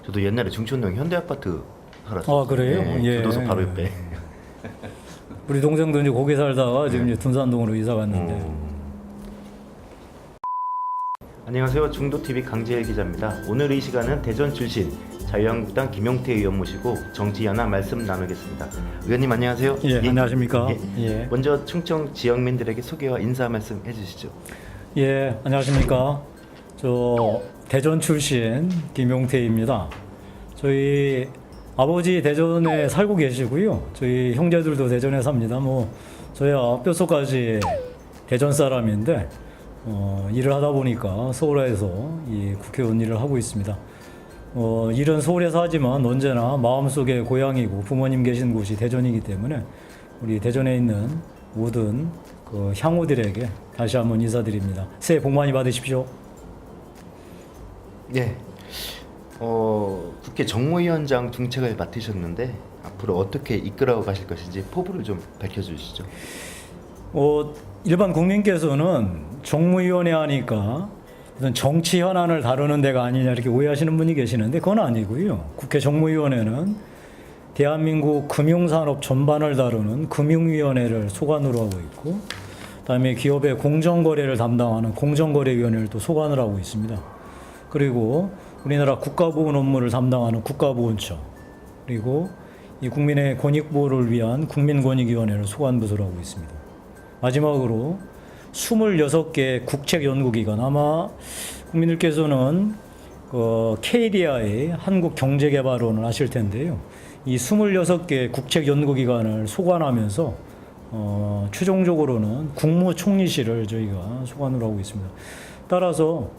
저도 옛날에 중촌동 현대아파트 살았어요. 아, 그래요? 네, 예. 교도소 바로 옆에. 우리 동생도 이제 거기 살다가 지금 이제 둔산동으로 이사 갔는데. 안녕하세요. 중도TV 강재일 기자입니다. 오늘 이 시간은 대전 출신 자유한국당 김용태 의원 모시고 정치 현안 말씀 나누겠습니다. 의원님 안녕하세요. 예, 안녕하십니까. 예. 먼저 충청 지역민들에게 소개와 인사 말씀 해주시죠. 예, 안녕하십니까. 저 대전 출신 김용태입니다. 저희 아버지 대전에 살고 계시고요. 저희 형제들도 대전에 삽니다. 뭐 저희야 뼛속까지 대전 사람인데 일을 하다 보니까 서울에서 이 국회의원 일을 하고 있습니다. 일은 서울에서 하지만 언제나 마음속에 고향이고 부모님 계신 곳이 대전이기 때문에 우리 대전에 있는 모든 그 향우들에게 다시 한번 인사드립니다. 새해 복 많이 받으십시오. 네. 국회 정무위원장 중책을 맡으셨는데 앞으로 어떻게 이끌어 가실 것인지 포부를 좀 밝혀주시죠. 일반 국민께서는 정무위원회 하니까 어떤 정치 현안을 다루는 데가 아니냐 이렇게 오해하시는 분이 계시는데 그건 아니고요. 국회 정무위원회는 대한민국 금융산업 전반을 다루는 금융위원회를 소관으로 하고 있고, 그다음에 기업의 공정거래를 담당하는 공정거래위원회를 또 소관을 하고 있습니다. 그리고 우리나라 국가보훈 업무를 담당하는 국가보훈처, 그리고 이 국민의 권익보호를 위한 국민권익위원회를 소관부서로 하고 있습니다. 마지막으로 26개 국책연구기관, 아마 국민들께서는 KDI 한국경제개발원을 아실 텐데요. 이 26개 국책연구기관을 소관하면서 최종적으로는 국무총리실을 저희가 소관으로 하고 있습니다. 따라서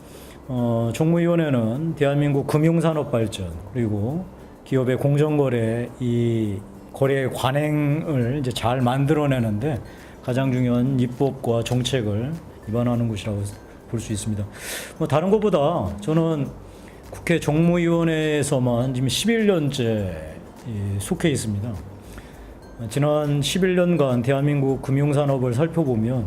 정무위원회는 대한민국 금융산업 발전 그리고 기업의 공정거래 이 거래 관행을 이제 잘 만들어내는데 가장 중요한 입법과 정책을 입안하는 곳이라고 볼 수 있습니다. 다른 것보다 저는 국회 정무위원회에서만 지금 11년째 속해 있습니다. 지난 11년간 대한민국 금융산업을 살펴보면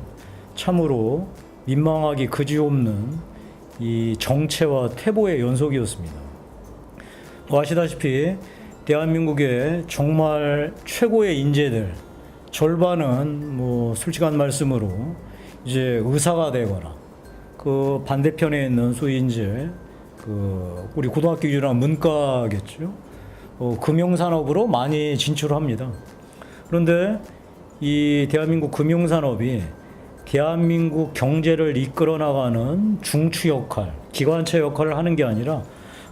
참으로 민망하기 그지없는 이 정체와 퇴보의 연속이었습니다. 아시다시피 대한민국의 정말 최고의 인재들 절반은 뭐 솔직한 말씀으로 이제 의사가 되거나 그 반대편에 있는 소위 이제 그 우리 고등학교 기준으로 문과겠죠. 금융산업으로 많이 진출합니다. 그런데 이 대한민국 금융산업이 대한민국 경제를 이끌어 나가는 중추 역할, 기관차 역할을 하는 게 아니라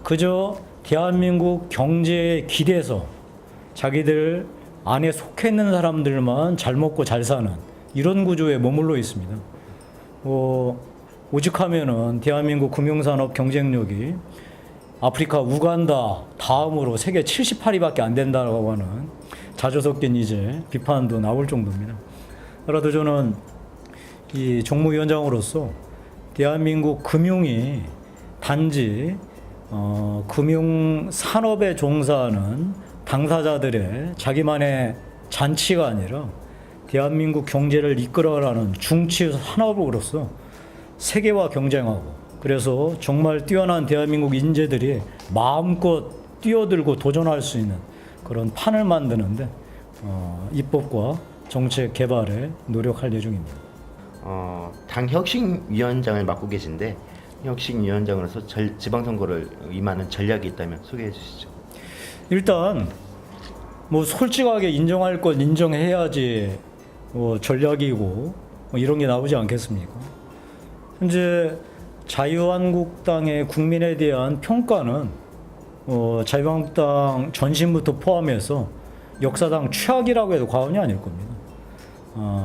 그저 대한민국 경제에 기대서 자기들 안에 속해 있는 사람들만 잘 먹고 잘 사는 이런 구조에 머물러 있습니다. 오직하면은 대한민국 금융산업 경쟁력이 아프리카 우간다 다음으로 세계 78위밖에 안 된다고 하는 자주 섞인 이제 비판도 나올 정도입니다. 그래도 저는 이 정무위원장으로서 대한민국 금융이 단지 금융산업에 종사하는 당사자들의 자기만의 잔치가 아니라 대한민국 경제를 이끌어가는 중추 산업으로서 세계와 경쟁하고, 그래서 정말 뛰어난 대한민국 인재들이 마음껏 뛰어들고 도전할 수 있는 그런 판을 만드는데 입법과 정책 개발에 노력할 예정입니다. 당 혁신위원장을 맡고 계신데 혁신위원장으로서 지방선거를 임하는 전략이 있다면 소개해 주시죠. 일단 뭐 솔직하게 인정할 건 인정해야지 전략이고 뭐 이런 게 나오지 않겠습니까? 현재 자유한국당의 국민에 대한 평가는 자유한국당 전신부터 포함해서 역사상 최악이라고 해도 과언이 아닐 겁니다.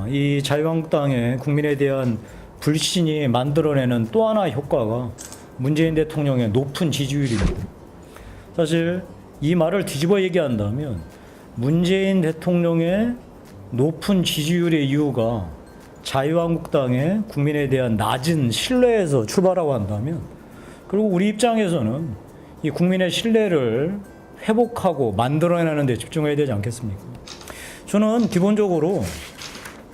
이 자유한국당의 국민에 대한 불신이 만들어내는 또 하나의 효과가 문재인 대통령의 높은 지지율입니다. 사실 이 말을 뒤집어 얘기한다면 문재인 대통령의 높은 지지율의 이유가 자유한국당의 국민에 대한 낮은 신뢰에서 출발하고 한다면, 그리고 우리 입장에서는 이 국민의 신뢰를 회복하고 만들어내는 데 집중해야 되지 않겠습니까? 저는 기본적으로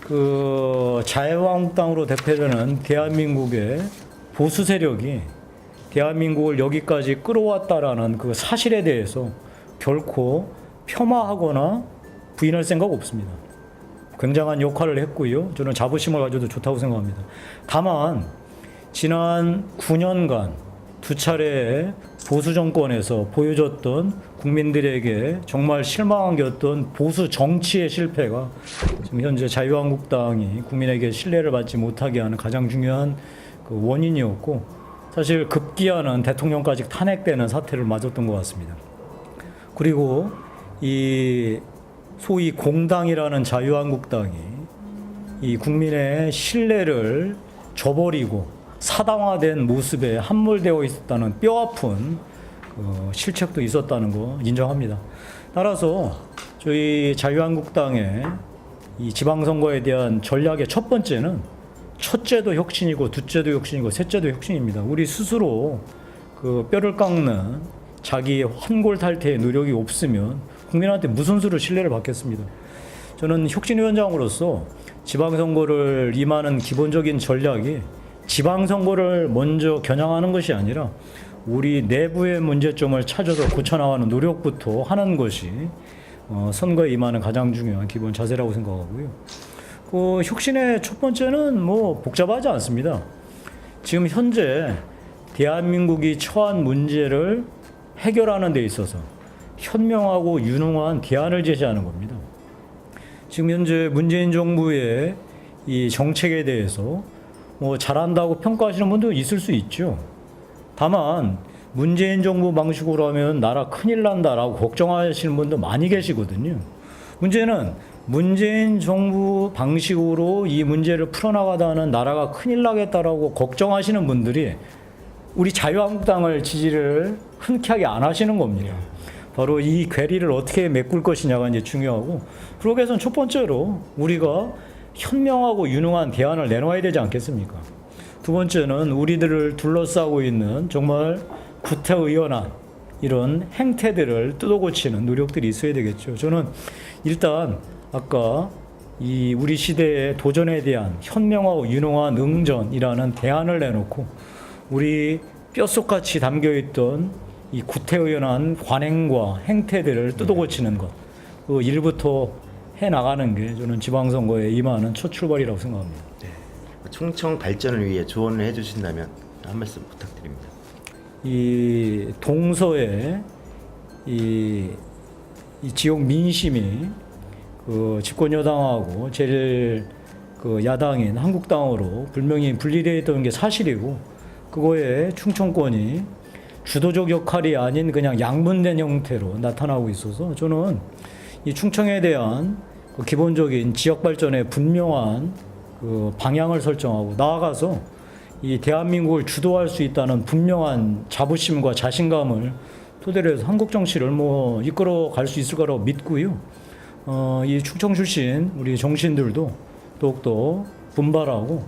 그 자유한국당으로 대표되는 대한민국의 보수 세력이 대한민국을 여기까지 끌어왔다라는 그 사실에 대해서 결코 폄하하거나 부인할 생각 없습니다. 굉장한 역할을 했고요. 저는 자부심을 가져도 좋다고 생각합니다. 다만 지난 9년간 두 차례 보수 정권에서 보여줬던 국민들에게 정말 실망한겼던 보수 정치의 실패가 지금 현재 자유한국당이 국민에게 신뢰를 받지 못하게 하는 가장 중요한 그 원인이었고, 사실 급기야는 대통령까지 탄핵되는 사태를 맞았던 것 같습니다. 그리고 이 소위 공당이라는 자유한국당이 이 국민의 신뢰를 저버리고 사당화된 모습에 함몰되어 있었다는 뼈아픈 실책도 있었다는 거 인정합니다. 따라서 저희 자유한국당의 이 지방선거에 대한 전략의 첫 번째는 첫째도 혁신이고 둘째도 혁신이고 셋째도 혁신입니다. 우리 스스로 그 뼈를 깎는 자기 환골탈태의 노력이 없으면 국민한테 무슨 수로 신뢰를 받겠습니다. 저는 혁신위원장으로서 지방선거를 임하는 기본적인 전략이 지방선거를 먼저 겨냥하는 것이 아니라 우리 내부의 문제점을 찾아서 고쳐나가는 노력부터 하는 것이 선거에 임하는 가장 중요한 기본 자세라고 생각하고요. 그 혁신의 첫 번째는 뭐 복잡하지 않습니다. 지금 현재 대한민국이 처한 문제를 해결하는 데 있어서 현명하고 유능한 대안을 제시하는 겁니다. 지금 현재 문재인 정부의 이 정책에 대해서 뭐 잘한다고 평가하시는 분도 있을 수 있죠. 다만 문재인 정부 방식으로 하면 나라 큰일 난다라고 걱정하시는 분도 많이 계시거든요. 문제는 문재인 정부 방식으로 이 문제를 풀어나가다는 나라가 큰일 나겠다라고 걱정하시는 분들이 우리 자유한국당을 지지를 흔쾌하게 안 하시는 겁니다. 바로 이 괴리를 어떻게 메꿀 것이냐가 이제 중요하고, 그러기 위해서는 첫 번째로 우리가 현명하고 유능한 대안을 내놓아야 되지 않겠습니까? 두 번째는 우리들을 둘러싸고 있는 정말 구태의연한 이런 행태들을 뜯어고치는 노력들이 있어야 되겠죠. 저는 일단 아까 이 우리 시대의 도전에 대한 현명하고 유능한 응전이라는 대안을 내놓고 우리 뼛속같이 담겨있던 이 구태의연한 관행과 행태들을 뜯어고치는 것, 그 일부터 해나가는 게 저는 지방선거에 임하는 첫 출발이라고 생각합니다. 네. 충청 발전을 위해 조언을 해주신다면 한 말씀 부탁드립니다. 이 동서에 이 지역 민심이 그 집권 여당하고 제일 그 야당인 한국당으로 분명히 분리되어 있던 게 사실이고, 그거에 충청권이 주도적 역할이 아닌 그냥 양분된 형태로 나타나고 있어서 저는 이 충청에 대한 그 기본적인 지역 발전에 분명한 그 방향을 설정하고 나아가서 이 대한민국을 주도할 수 있다는 분명한 자부심과 자신감을 토대로 해서 한국 정치를 뭐 이끌어 갈 수 있을 거라고 믿고요. 이 충청 출신 우리 정치인들도 더욱더 분발하고,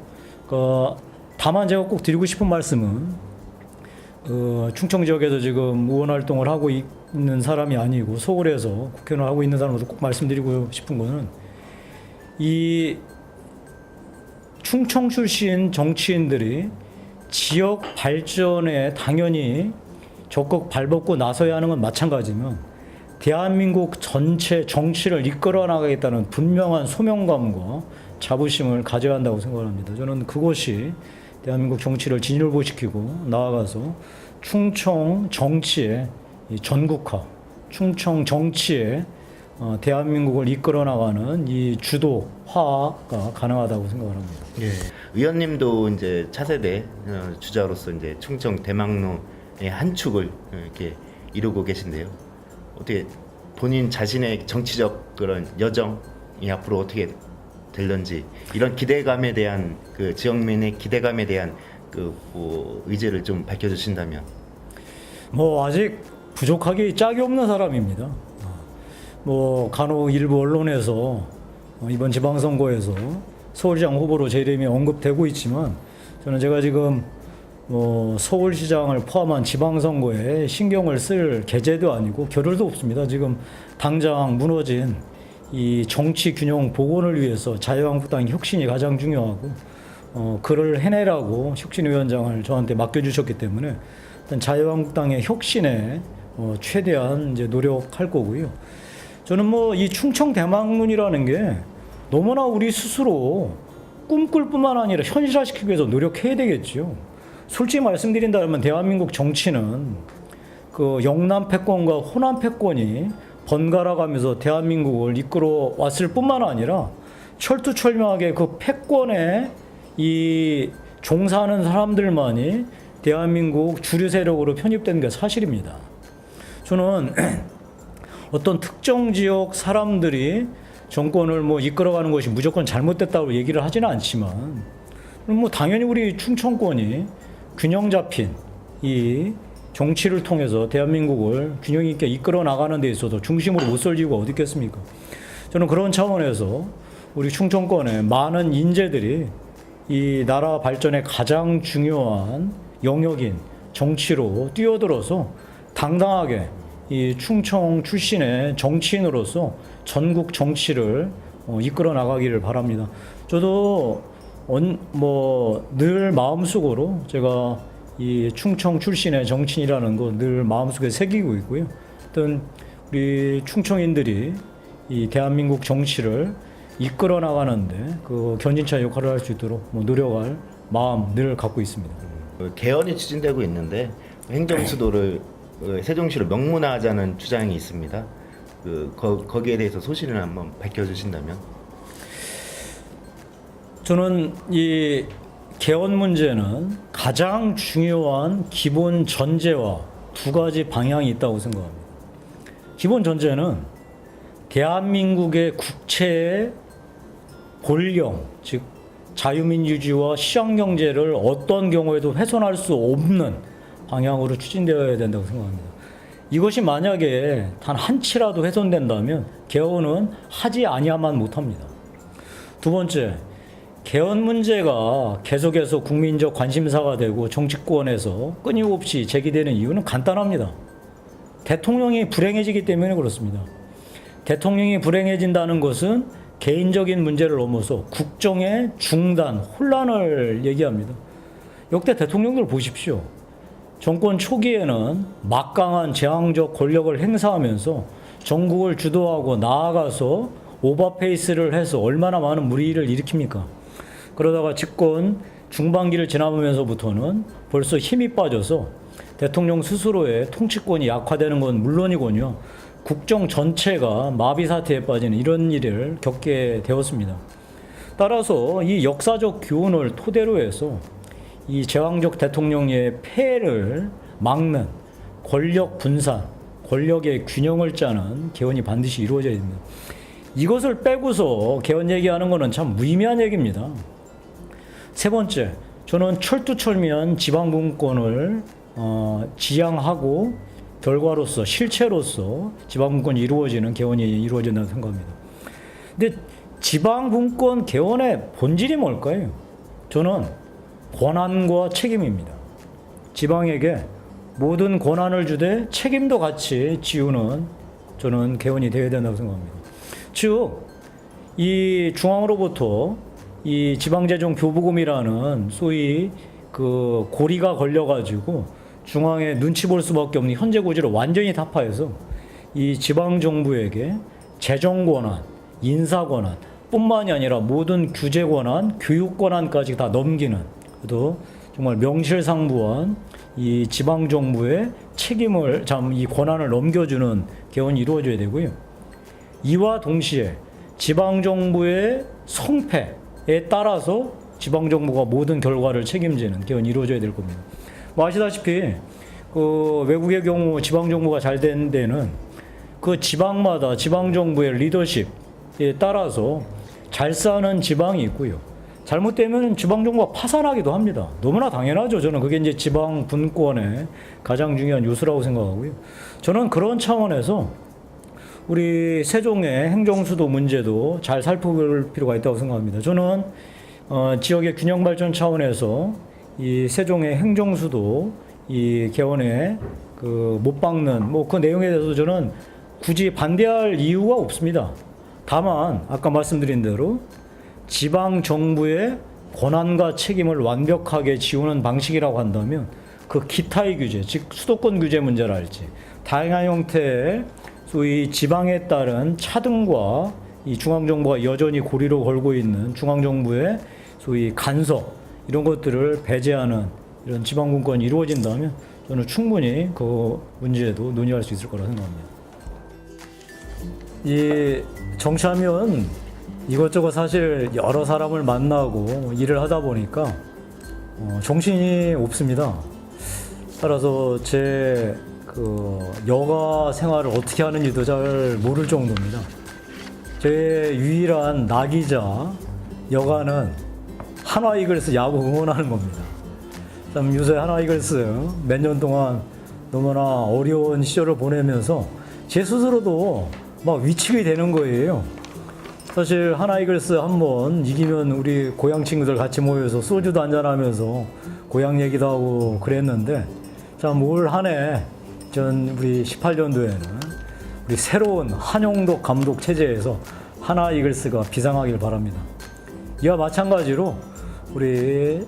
다만 제가 꼭 드리고 싶은 말씀은 충청 지역에서 지금 의원 활동을 하고 있는 사람이 아니고 서울에서 국회의원을 하고 있는 사람으로서 꼭 말씀드리고 싶은 거는, 이 충청 출신 정치인들이 지역 발전에 당연히 적극 발벗고 나서야 하는 건 마찬가지지만 대한민국 전체 정치를 이끌어 나가겠다는 분명한 소명감과 자부심을 가져야 한다고 생각합니다. 저는 그것이 대한민국 정치를 진일보시키고 나아가서 충청 정치의 전국화, 충청 정치의 대한민국을 이끌어 나가는 이 주도화가 가능하다고 생각을 합니다. 예. 의원님도 이제 차세대 주자로서 이제 충청 대망로의 한 축을 이렇게 이루고 계신데요. 어떻게 본인 자신의 정치적 그런 여정이 앞으로 어떻게 될런지, 이런 기대감에 대한 그 지역민의 기대감에 대한 뭐 의지를 좀 밝혀주신다면. 뭐 아직 부족하기 짝이 없는 사람입니다. 뭐 간혹 일부 언론에서 이번 지방선거에서 서울시장 후보로 제 이름이 언급되고 있지만, 저는 제가 지금 뭐 서울시장을 포함한 지방선거에 신경을 쓸 계제도 아니고 겨를도 없습니다. 지금 당장 무너진 이 정치 균형 복원을 위해서 자유한국당 혁신이 가장 중요하고, 그를 해내라고 혁신위원장을 저한테 맡겨주셨기 때문에 어떤 자유한국당의 혁신에 최대한 이제 노력할 거고요. 저는 뭐 이 충청 대망론이라는 게 너무나 우리 스스로 꿈꿀 뿐만 아니라 현실화시키기 위해서 노력해야 되겠죠. 솔직히 말씀드린다면 대한민국 정치는 그 영남 패권과 호남 패권이 번갈아 가면서 대한민국을 이끌어 왔을 뿐만 아니라 철두철미하게 그 패권에 이 종사하는 사람들만이 대한민국 주류 세력으로 편입된 게 사실입니다. 저는 어떤 특정 지역 사람들이 정권을 뭐 이끌어가는 것이 무조건 잘못됐다고 얘기를 하지는 않지만, 뭐 당연히 우리 충청권이 균형 잡힌 이 정치를 통해서 대한민국을 균형 있게 이끌어 나가는 데 있어서 중심으로 못 설 이유가 어디 있겠습니까? 저는 그런 차원에서 우리 충청권의 많은 인재들이 이 나라 발전에 가장 중요한 영역인 정치로 뛰어들어서 당당하게 이 충청 출신의 정치인으로서 전국 정치를 이끌어 나가기를 바랍니다. 저도 뭐 늘 마음속으로 제가 이 충청 출신의 정치인이라는 거 늘 마음속에 새기고 있고요. 어떤 우리 충청인들이 이 대한민국 정치를 이끌어 나가는데 그 견진차 역할을 할 수 있도록 뭐 노력할 마음 늘 갖고 있습니다. 개헌이 추진되고 있는데 행정수도를 세종시로 명문화하자는 주장이 있습니다. 거기에 대해서 소신을 한번 밝혀주신다면. 저는 이 개헌 문제는 가장 중요한 기본 전제와 두 가지 방향이 있다고 생각합니다. 기본 전제는 대한민국의 국채의 본령, 즉 자유민주주의와 시장경제를 어떤 경우에도 훼손할 수 없는 방향으로 추진되어야 된다고 생각합니다. 이것이 만약에 단 한치라도 훼손된다면 개헌은 하지 아니야만 못합니다. 두 번째, 개헌 문제가 계속해서 국민적 관심사가 되고 정치권에서 끊임없이 제기되는 이유는 간단합니다. 대통령이 불행해지기 때문에 그렇습니다. 대통령이 불행해진다는 것은 개인적인 문제를 넘어서 국정의 중단, 혼란을 얘기합니다. 역대 대통령들 보십시오. 정권 초기에는 막강한 제왕적 권력을 행사하면서 전국을 주도하고 나아가서 오버페이스를 해서 얼마나 많은 물의를 일으킵니까? 그러다가 집권 중반기를 지나면서부터는 벌써 힘이 빠져서 대통령 스스로의 통치권이 약화되는 건 물론이군요. 국정 전체가 마비 사태에 빠지는 이런 일을 겪게 되었습니다. 따라서 이 역사적 교훈을 토대로 해서 이 제왕적 대통령의 폐해를 막는 권력 분산, 권력의 균형을 짜는 개헌이 반드시 이루어져야 됩니다. 이것을 빼고서 개헌 얘기하는 것은 참 무의미한 얘기입니다. 세 번째, 저는 철두철미한 지방분권을 지향하고 결과로서 실체로서 지방분권이 이루어지는 개헌이 이루어진다고 생각합니다. 근데 지방분권 개헌의 본질이 뭘까요? 저는 권한과 책임입니다. 지방에게 모든 권한을 주되 책임도 같이 지우는 저는 개헌이 되어야 된다고 생각합니다. 즉, 이 중앙으로부터 이 지방재정 교부금이라는 소위 그 고리가 걸려가지고 중앙에 눈치 볼 수밖에 없는 현재 구조를 완전히 타파해서 이 지방정부에게 재정권한, 인사권한 뿐만이 아니라 모든 규제권한, 교육권한까지 다 넘기는, 또 정말 명실상부한 이 지방정부의 책임을, 이 권한을 넘겨주는 개헌이 이루어져야 되고요. 이와 동시에 지방정부의 성패에 따라서 지방정부가 모든 결과를 책임지는 개헌이 이루어져야 될 겁니다. 뭐 아시다시피 그 외국의 경우 지방정부가 잘 된 데는 그 지방마다 지방정부의 리더십에 따라서 잘 사는 지방이 있고요. 잘못되면 지방정부가 파산하기도 합니다. 너무나 당연하죠. 저는 그게 이제 지방 분권의 가장 중요한 요소라고 생각하고요. 저는 그런 차원에서 우리 세종의 행정수도 문제도 잘 살펴볼 필요가 있다고 생각합니다. 저는 지역의 균형 발전 차원에서 이 세종의 행정수도 이 개헌에 그 못 박는 그 내용에 대해서 저는 굳이 반대할 이유가 없습니다. 다만 아까 말씀드린 대로 지방 정부의 권한과 책임을 완벽하게 지우는 방식이라고 한다면 그 기타의 규제, 즉 수도권 규제 문제랄지 다양한 형태의 소위 지방에 따른 차등과 이 중앙정부가 여전히 고리로 걸고 있는 중앙정부의 소위 간섭 이런 것들을 배제하는 이런 지방분권이 이루어진다면 저는 충분히 그 문제도 논의할 수 있을 거라 생각합니다. 이 정치하면 이것저것 사실 여러 사람을 만나고 일을 하다 보니까 정신이 없습니다. 따라서 제 그 여가 생활을 어떻게 하는지도 잘 모를 정도입니다. 제 유일한 낙이자 여가는 한화 이글스 야구 응원하는 겁니다. 참 요새 한화 이글스 몇 년 동안 너무나 어려운 시절을 보내면서 제 스스로도 막 위축이 되는 거예요. 사실 한화 이글스 한번 이기면 우리 고향 친구들 같이 모여서 소주도 한잔하면서 고향 얘기도 하고 그랬는데 참 올 한 해 전 우리 18년도에는 우리 새로운 한용덕 감독 체제에서 한화 이글스가 비상하길 바랍니다. 이와 마찬가지로 우리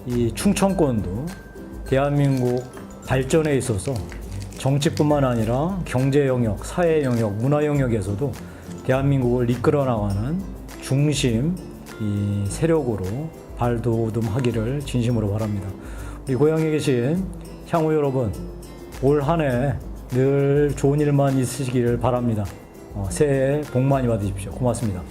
이 충청권도 대한민국 발전에 있어서 정치뿐만 아니라 경제 영역, 사회 영역, 문화 영역에서도 대한민국을 이끌어 나가는 중심 이 세력으로 발돋움하기를 진심으로 바랍니다. 우리 고향에 계신 향후 여러분, 올 한 해 늘 좋은 일만 있으시기를 바랍니다. 새해 복 많이 받으십시오. 고맙습니다.